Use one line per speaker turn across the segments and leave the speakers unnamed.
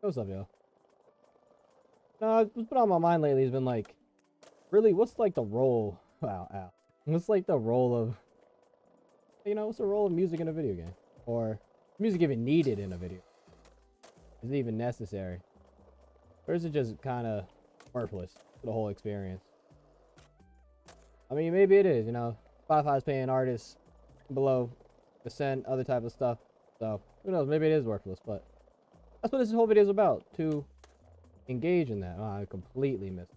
What's up, yo? No, what's been on my mind lately has been like, really, what's like the role? Wow, ow. What's like the role of, what's the role of music in a video game? Or music even needed in a video? Is it even necessary? Or is it just kind of worthless for the whole experience? I mean, maybe it is, Spotify's paying artists below the cent, other type of stuff. So, who knows? Maybe it is worthless, but that's what this whole video is about, to engage in that. Oh, I completely missed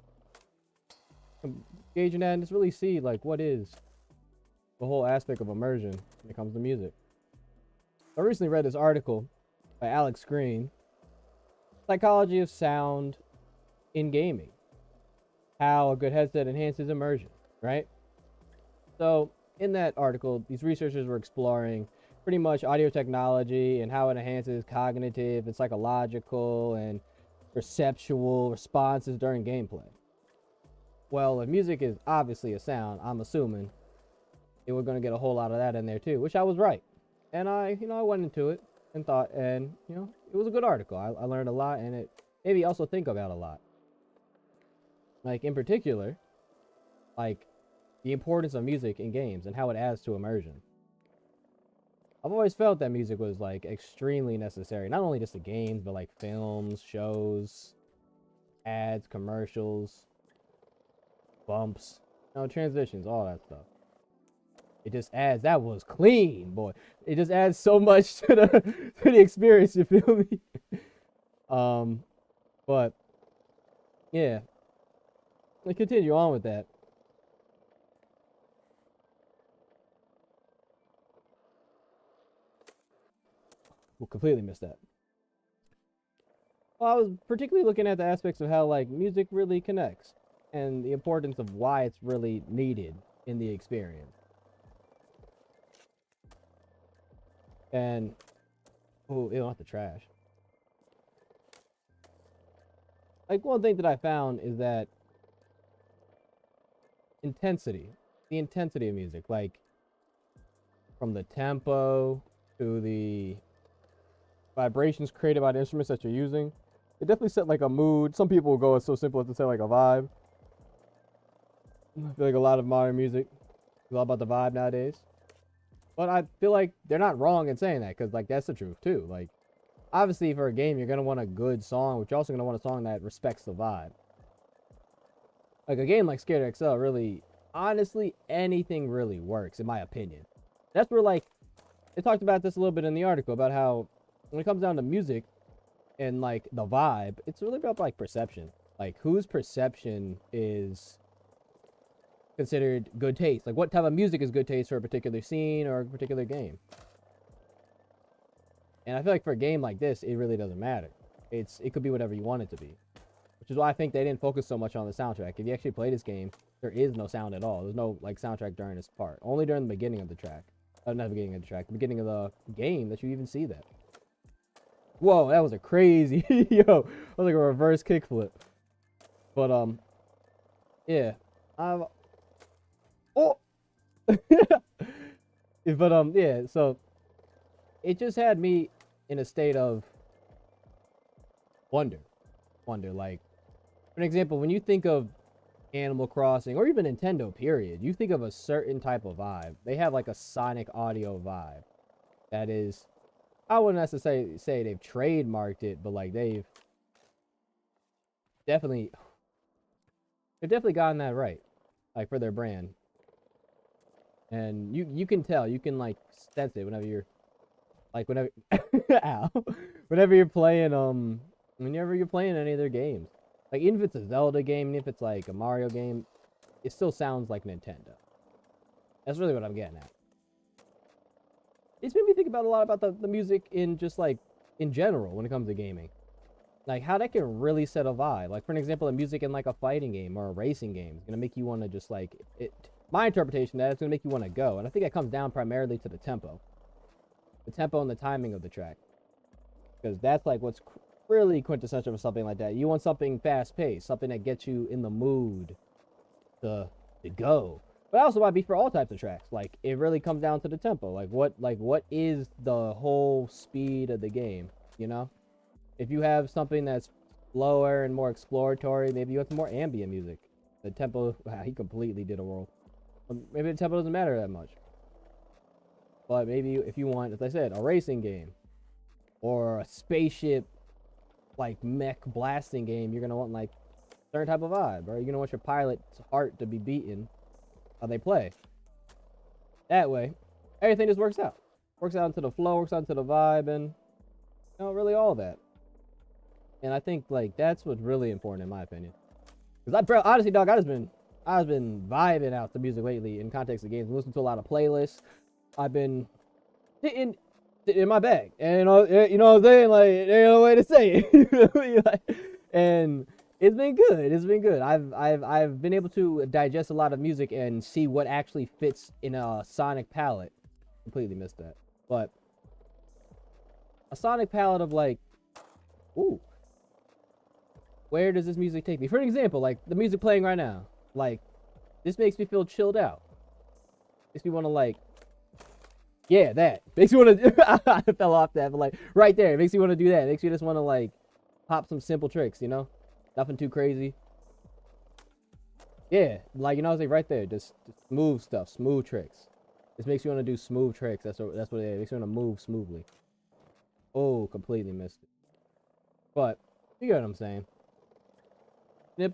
it. Engage in that and just really see, like, what is the whole aspect of immersion when it comes to music. I recently read this article by Alex Green, Psychology of Sound in Gaming. How a good headset enhances immersion, right? So, in that article, these researchers were exploring pretty much audio technology and how it enhances cognitive and psychological and perceptual responses during gameplay. Well, if music is obviously a sound, I'm assuming we're going to get a whole lot of that in there too, which I was right. And I went into it and thought, and, it was a good article. I learned a lot, and it made me also think about a lot. Like, in particular, like, the importance of music in games and how it adds to immersion. I've always felt that music was, like, extremely necessary. Not only just the games, but, like, films, shows, ads, commercials, bumps, transitions, all that stuff. It just adds, that was clean, boy. It just adds so much to the experience, you feel me? But, yeah. Let's continue on with that. We'll completely miss that. Well, I was particularly looking at the aspects of how, like, music really connects and the importance of why it's really needed in the experience. And, oh, ew, not the trash. Like, one thing that I found is that the intensity of music, like, from the tempo to the vibrations created by the instruments that you're using, it definitely set, like, a mood. Some people will go it's so simple as to say, like, a vibe. I feel like a lot of modern music is all about the vibe nowadays. But I feel like they're not wrong in saying that, because, like, that's the truth too. Like, obviously for a game you're gonna want a good song, but you're also gonna want a song that respects the vibe. Like, a game like Scared XL, really, honestly, anything really works in my opinion. That's where, like, they talked about this a little bit in the article about how when it comes down to music and, like, the vibe, it's really about, like, perception. Like, whose perception is considered good taste? Like, what type of music is good taste for a particular scene or a particular game? And I feel like for a game like this, it really doesn't matter. It could be whatever you want it to be, which is why I think they didn't focus so much on the soundtrack. If you actually play this game, there is no sound at all. There's no, like, soundtrack during this part. Only during the beginning of the track. Not the beginning of the track. The beginning of the game that you even see that. Whoa, that was a crazy, yo, that was like a reverse kickflip. But yeah, I'm. Oh, but yeah. So it just had me in a state of wonder. Like, for an example, when you think of Animal Crossing or even Nintendo, period, you think of a certain type of vibe. They have, like, a sonic audio vibe that is, I wouldn't necessarily say they've trademarked it, but, like, definitely they've definitely gotten that right, like, for their brand. And you can tell, you can, like, sense it whenever you're, like, whenever ow, whenever you're playing any of their games. Like, even if it's a Zelda game, even if it's like a Mario game, it still sounds like Nintendo. That's really what I'm getting at. It's made me think about a lot about the music in just, like, in general when it comes to gaming. Like, how that can really set a vibe. Like, for an example, the music in, like, a fighting game or a racing game is gonna make you want to just, like, it. My interpretation of that, it's gonna make you want to go, and I think that comes down primarily to the tempo and the timing of the track, because that's, like, what's really quintessential for something like that. You want something fast paced, something that gets you in the mood to go. But it also might be for all types of tracks. Like, it really comes down to the tempo. Like what is the whole speed of the game, If you have something that's slower and more exploratory, maybe you have more ambient music. The tempo, wow, he completely did a roll. Maybe the tempo doesn't matter that much. But maybe if you want, as I said, a racing game or a spaceship like mech blasting game, you're gonna want like a certain type of vibe, or you're gonna want your pilot's heart to be beaten how they play. That way, everything just works out. Works out into the flow, works out into the vibe, and really all that. And I think like that's what's really important in my opinion. Because honestly, dog, I've been vibing out the music lately in context of games. I'm listening to a lot of playlists. I've been sitting in my bag, and you know what I'm saying, like ain't no way to say it. And it's been good. It's been good. I've been able to digest a lot of music and see what actually fits in a sonic palette. Completely missed that, but a sonic palette of like, ooh, where does this music take me? For an example, like the music playing right now, like this makes me feel chilled out. Makes me want to like, yeah, that makes me want to. I fell off that, but like right there, it makes me want to do that. It makes me just want to like pop some simple tricks, nothing too crazy. Yeah, like I was like right there, just smooth stuff, smooth tricks. This makes me want to do smooth tricks. That's what it is. It makes me want to move smoothly. Oh, completely missed it. But you get what I'm saying. And it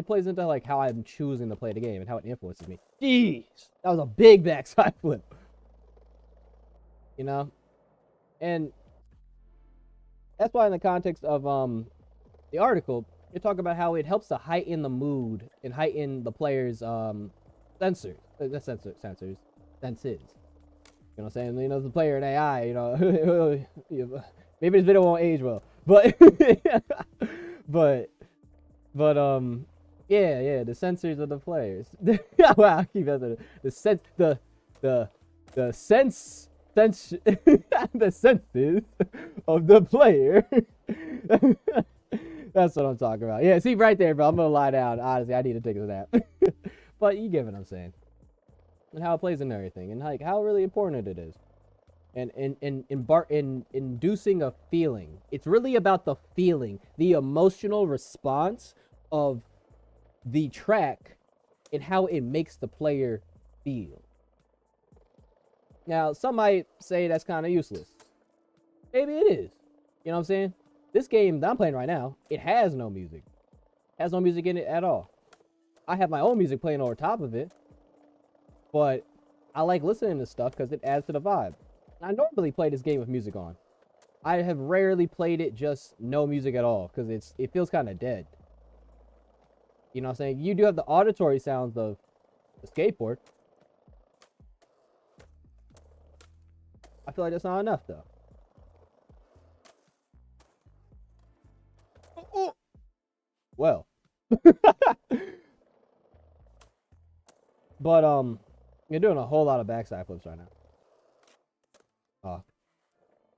plays into like how I'm choosing to play the game and how it influences me. Jeez, that was a big backside flip. And that's why in the context of the article, you talk about how it helps to heighten the mood and heighten the player's senses. Senses. You know what I'm saying? As a player in AI, maybe this video won't age well, but but yeah, the sensors of the players. Wow, I keep messing it. The sense, the the senses of the player. That's what I'm talking about. Yeah, see right there, bro. I'm gonna lie down. Honestly, I need to take a nap. But you get what I'm saying, and how it plays into everything, and like how really important it is, and in inducing a feeling. It's really about the feeling, the emotional response of the track, and how it makes the player feel. Now, some might say that's kind of useless. Maybe it is. You know what I'm saying? This game that I'm playing right now, it has no music. It has no music in it at all. I have my own music playing over top of it, but I like listening to stuff because it adds to the vibe. I normally play this game with music on. I have rarely played it just no music at all because it feels kind of dead. You know what I'm saying? You do have the auditory sounds of the skateboard. I feel like that's not enough though. Well. But you're doing a whole lot of backside flips right now.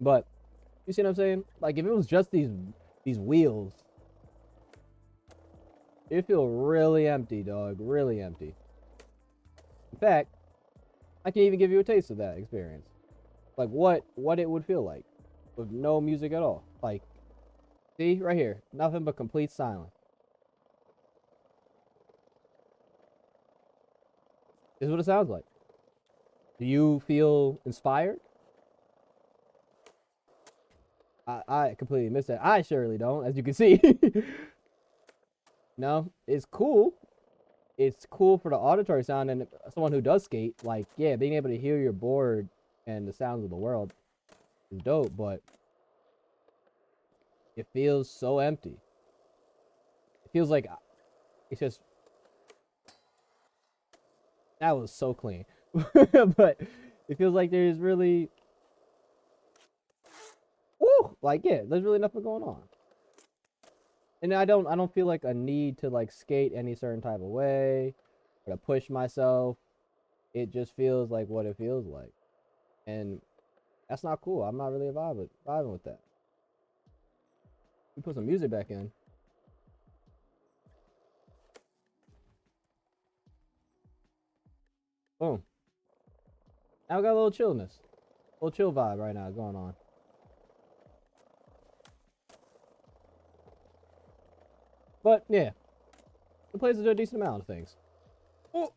But you see what I'm saying? Like if it was just these wheels, it'd feel really empty, dog. Really empty. In fact, I can even give you a taste of that experience. Like what it would feel like with no music at all. Like, see right here, nothing but complete silence. This is what it sounds like. Do you feel inspired? I completely missed that. I surely don't, as you can see. No, it's cool. It's cool for the auditory sound, and someone who does skate, like, yeah, being able to hear your board and the sounds of the world is dope, but it feels so empty. It feels like it's just, that was so clean. But it feels like there's really, woo, like, yeah, there's really nothing going on. And I don't feel like a need to like skate any certain type of way or to push myself. It just feels like what it feels like. And that's not cool. I'm not really vibing with that. We put some music back in. Boom. Now we got a little chillness. A little chill vibe right now going on. But yeah, it plays a decent amount of things. Oh,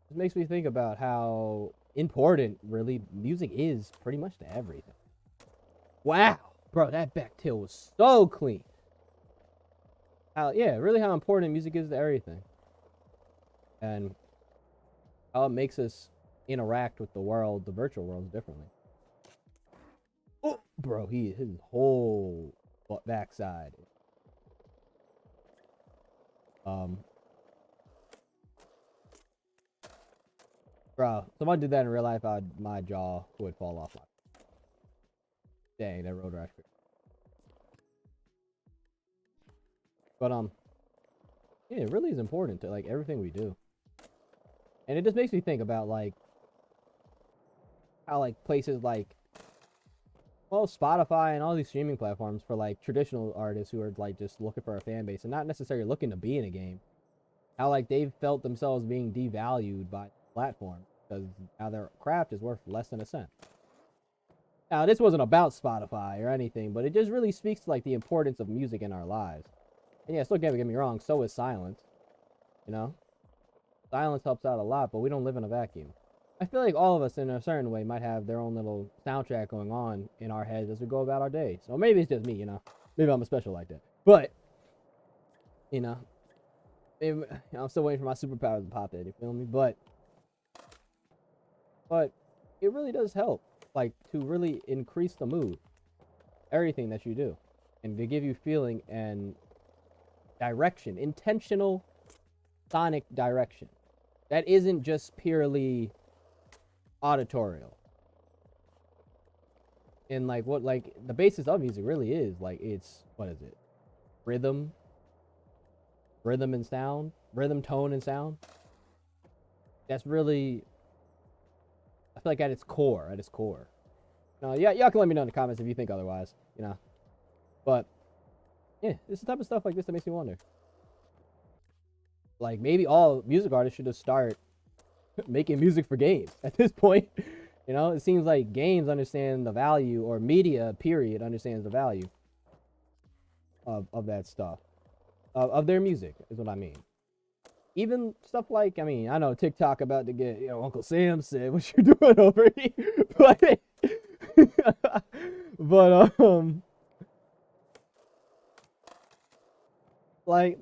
it makes me think about how important really music is pretty much to everything. Wow, bro, that back tail was so clean. How really how important music is to everything, and how it makes us interact with the world, the virtual world, differently. Oh, bro, his whole backside. Um, bro, someone did that in real life, my jaw would fall off. Dang, that road rash. But yeah, it really is important to like everything we do, and it just makes me think about like how like places like well Spotify and all these streaming platforms for like traditional artists who are like just looking for a fan base and not necessarily looking to be in a game, how like they've felt themselves being devalued by the platform because now their craft is worth less than a cent. Now this wasn't about Spotify or anything, but it just really speaks to like the importance of music in our lives. And yeah, still get me wrong, so is silence. You know, silence helps out a lot, but we don't live in a vacuum. I feel like all of us in a certain way might have their own little soundtrack going on in our heads as we go about our day. So maybe it's just me, you know. Maybe I'm a special like that. But, you know, maybe, I'm still waiting for my superpowers to pop in, you feel me? But it really does help, like, to really increase the mood, everything that you do, and to give you feeling and direction, intentional sonic direction. That isn't just purely auditorial. And like what like the basis of music really is like it's what is it? Rhythm, rhythm and sound, rhythm, tone and sound. That's really I feel like at its core. No, yeah, y'all can let me know in the comments if you think otherwise, you know. But yeah, it's the type of stuff like this that makes me wonder. Like maybe all music artists should just start making music for games at this point. You know, it seems like games understand the value, or media, period, understands the value of that stuff, of their music, is what I mean. Even stuff like, I mean, I know TikTok about to get, you know, Uncle Sam said, "What you doing over here?" But like,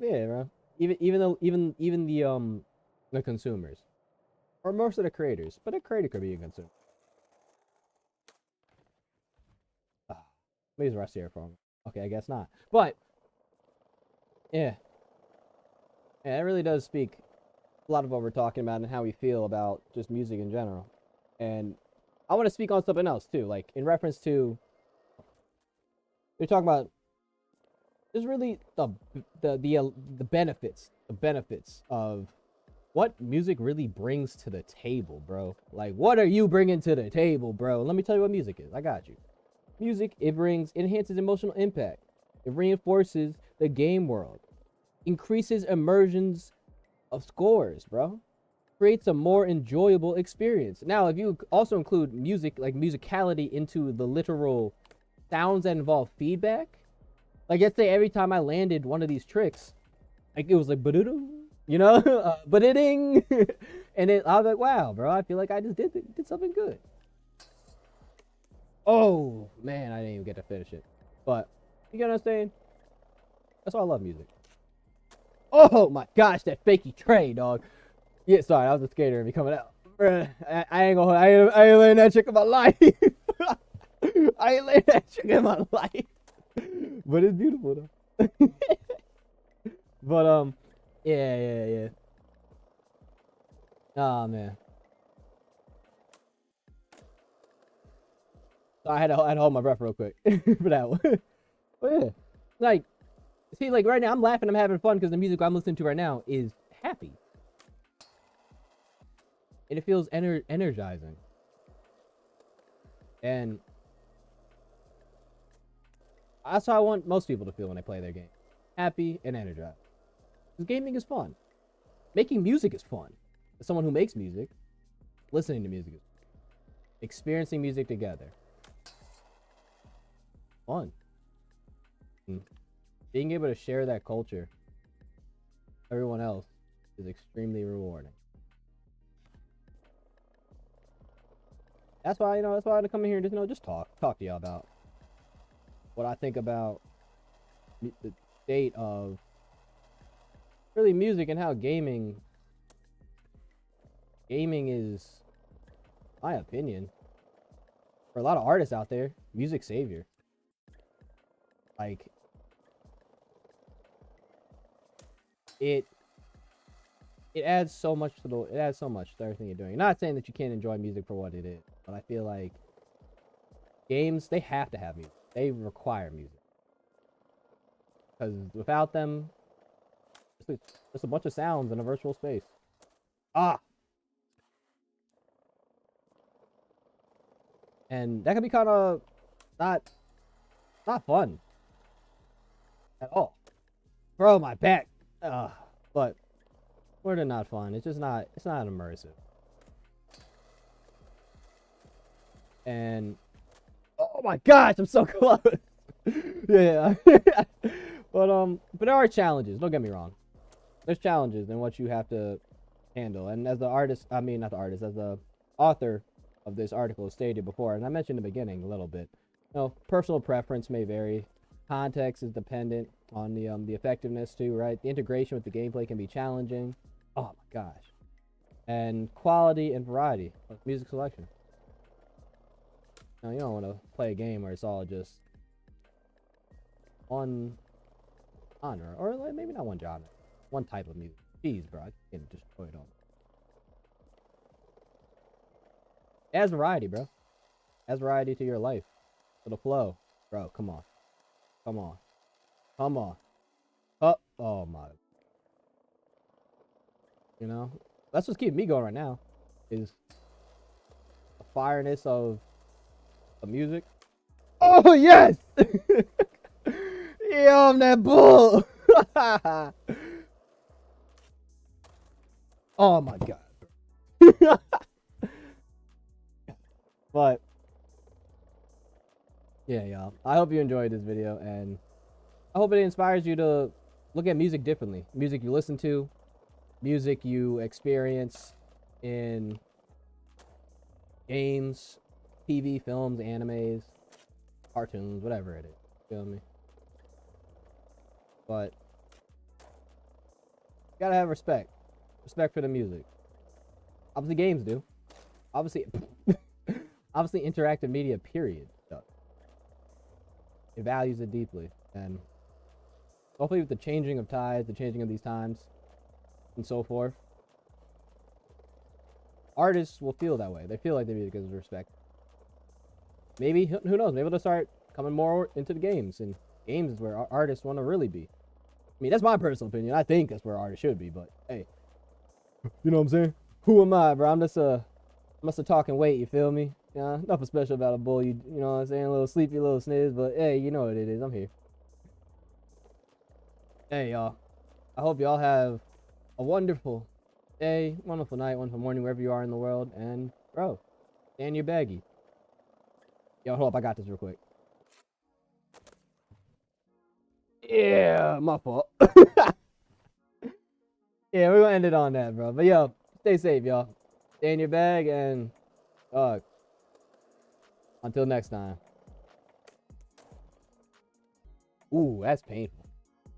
yeah, bro. Even the consumers, or most of the creators, but a creator could be a consumer. Maybe the rest here for me. Okay, I guess not. But yeah, yeah, it really does speak a lot of what we're talking about and how we feel about just music in general. And I want to speak on something else too, like in reference to we're talking about just really the benefits of what music really brings to the table, bro. Like, what are you bringing to the table, bro? Let me tell you what music is. I got you. Music, enhances emotional impact. It reinforces the game world, increases immersions of scores, bro. Creates a more enjoyable experience. Now, if you also include music, like musicality, into the literal sounds that involve feedback, like let's say every time I landed one of these tricks, like it was like ba-doo, you know, ba-ding, and I was like, wow, bro, I feel like I just did something good. Oh man, I didn't even get to finish it, but you get what I'm saying? That's why I love music. Oh my gosh, that fakey tray, dog. Yeah, sorry, I was a skater and be coming out. Bruh, I ain't gonna. I ain't letting that chick in my life. I ain't letting that chick in my life. But it's beautiful though. But yeah. Oh man, I had to hold my breath real quick for that one. But yeah, like see, like right now I'm laughing, I'm having fun because the music I'm listening to right now is happy, and it feels energizing. And that's how I want most people to feel when they play their game. Happy and energized. Because gaming is fun. Making music is fun. As someone who makes music, listening to music is fun. Experiencing music together. Fun. being able to share that culture, everyone else, is extremely rewarding. That's why, that's why I had to come in here and just talk to y'all about what I think about the state of really music and how gaming is, my opinion, for a lot of artists out there, music savior. Like, it adds so much to everything you're doing. Not saying that you can't enjoy music for what it is, but I feel like games, they have to have music. They require music, because without them, it's just a bunch of sounds in a virtual space. And that can be kind of not fun at all. Bro, my back. But more than not fun. It's not immersive. And oh my gosh, I'm so close. Yeah. But there are challenges. Don't get me wrong. There's challenges in what you have to handle. And as the artist, I mean not the artist, as the author of this article stated before, and I mentioned in the beginning a little bit, personal preference may vary. Context is dependent on the effectiveness too, right? The integration with the gameplay can be challenging. Oh my gosh. And quality and variety of music selection. Now, you don't want to play a game where it's all just one genre, or like maybe not one genre, one type of music. Jeez, bro, I can destroy it all. It adds variety, bro. It adds variety to your life, to the flow, bro. Come on. Oh my. That's what's keeping me going right now, is the fireness of music. Oh yes. Yeah, I'm that bull. Oh my god. But yeah, y'all, I hope you enjoyed this video, and I hope it inspires you to look at music differently. Music you listen to, music you experience in games, TV, films, animes, cartoons, whatever it is. Feel me? But you gotta have respect. Respect for the music. Obviously games do. Obviously interactive media, period, does. It values it deeply. And hopefully with the changing of tides, the changing of these times, and so forth, artists will feel that way. They feel like their music is respect. Maybe, who knows, maybe they'll start coming more into the games, and games is where artists want to really be. I mean, that's my personal opinion. I think that's where artists should be, but hey, you know what I'm saying? Who am I, bro? I'm just a talking weight, you feel me? Nothing special about a bull, you know what I'm saying? A little sleepy, little sniz, but hey, you know what it is. I'm here. Hey, y'all. I hope y'all have a wonderful day, wonderful night, wonderful morning, wherever you are in the world. And, bro, stay in your baggie. Yo, hold up. I got this real quick. Yeah, my fault. Yeah, we're gonna end it on that, bro. But yo, stay safe, y'all. Stay in your bag, and until next time. Ooh, that's painful.